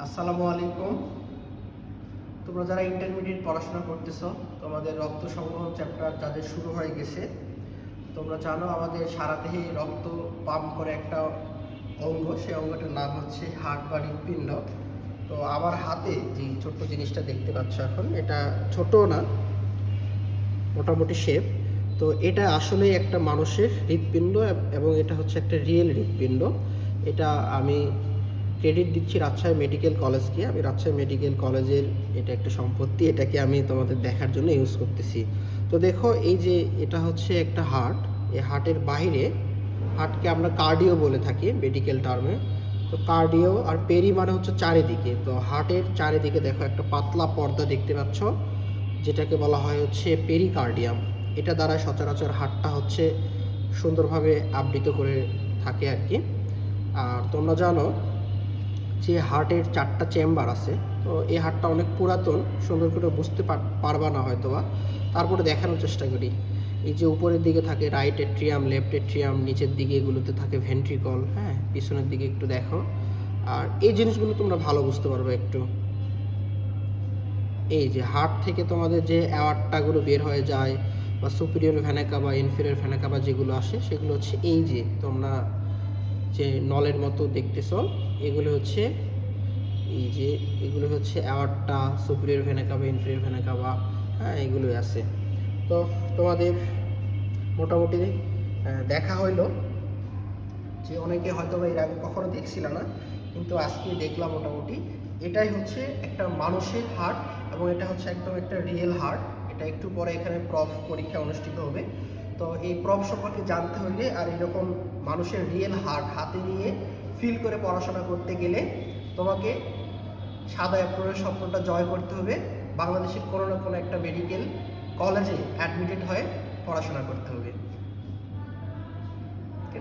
আসসালামু আলাইকুম। তোমরা যারা ইন্টারমিডিয়েট পড়াশোনা করতেছো, তোমাদের রক্ত সংগ্রহ চ্যাপ্টার যাদের শুরু হয়ে গেছে, তোমরা জানো আমাদের সারা দেহে রক্ত পাম্প করে একটা অঙ্গ, সেই অঙ্গটার নাম হচ্ছে হার্ট বা হৃৎপিণ্ড। তো আমার হাতে যে ছোট্ট জিনিসটা দেখতে পাচ্ছ এখন, এটা ছোট না, মোটামুটি শেপ। তো এটা আসলে একটা মানুষের হৃৎপিণ্ড এবং এটা হচ্ছে একটা রিয়েল হৃৎপিণ্ড। এটা আমি ক্রেডিট দিচ্ছি রাজশাহী মেডিকেল কলেজকে। আমি রাজশাহী মেডিকেল কলেজের এটা একটা সম্পত্তি, এটাকে আমি তোমাদের দেখার জন্য ইউজ করতেছি। তো দেখো, এই যে এটা হচ্ছে একটা হার্ট, এই হার্টের বাইরে, হার্টকে আমরা কার্ডিও বলে থাকি মেডিকেল টার্মে। তো কার্ডিও আর পেরি মানে হচ্ছে চারিদিকে। তো হার্টের চারিদিকে দেখো একটা পাতলা পর্দা দেখতে পাচ্ছ, যেটাকে বলা হয় হচ্ছে পেরিকার্ডিয়াম। এটা দ্বারা সচরাচর হার্টটা হচ্ছে সুন্দরভাবে আবৃত করে থাকে আর কি। আর তোমরা জানো যে হার্টের 4টা চেম্বার আছে। তো এই হার্টটা অনেক পুরাতন, সুন্দর করে বুঝতে পারবা না হয়তো বা, তারপরে দেখানোর চেষ্টা করি। এই যে উপরের দিকে থাকে রাইট এট্রিয়াম, লেফট এট্রিয়াম, নিচের দিকে এগুলোতে থাকে ভেন্ট্রিকল, হ্যাঁ, পিছনের দিকে একটু দেখো। আর এই জিনিসগুলো তোমরা ভালো বুঝতে পারবে একটু। এই যে হার্ট থেকে তোমাদের যে অ্যাওয়ার্টাগুলো বের হয়ে যায়, বা superior vena CAVA, inferior vena CAVA যেগুলো আসে, সেগুলো হচ্ছে এই যে তোমরা যে নলের মতো দেখতেছো, এগুলো হচ্ছে এই যে এগুলো হচ্ছে aorta, superior vena CAVA, inferior vena CAVA, হ্যাঁ, এগুলোই আছে। তো তোমাদের মোটামুটি দেখা হইলো যে অনেকে হয়তো এর আগে কখনো দেখছিল না, কিন্তু আজকে দেখলাম মোটামুটি। এটাই হচ্ছে একটা মানুষের হার্ট, এবং এটা হচ্ছে একদম একটা রিয়েল হার্ট। এটা একটু পরে এখানে প্রফ পরীক্ষা অনুষ্ঠিত হবে। তো এই প্রফ সম্পর্কে জানতে হলে আর এরকম মানুষের রিয়েল হার্ট হাতে নিয়ে ফিল করে পড়াশোনা করতে গেলে তোমাকে সাদা অ্যাপ্রনের স্বপ্নটা জয় করতে হবে। বাংলাদেশের কোনো না কোনো একটা মেডিকেল কলেজে অ্যাডমিটেড হয়ে পড়াশোনা করতে হবে।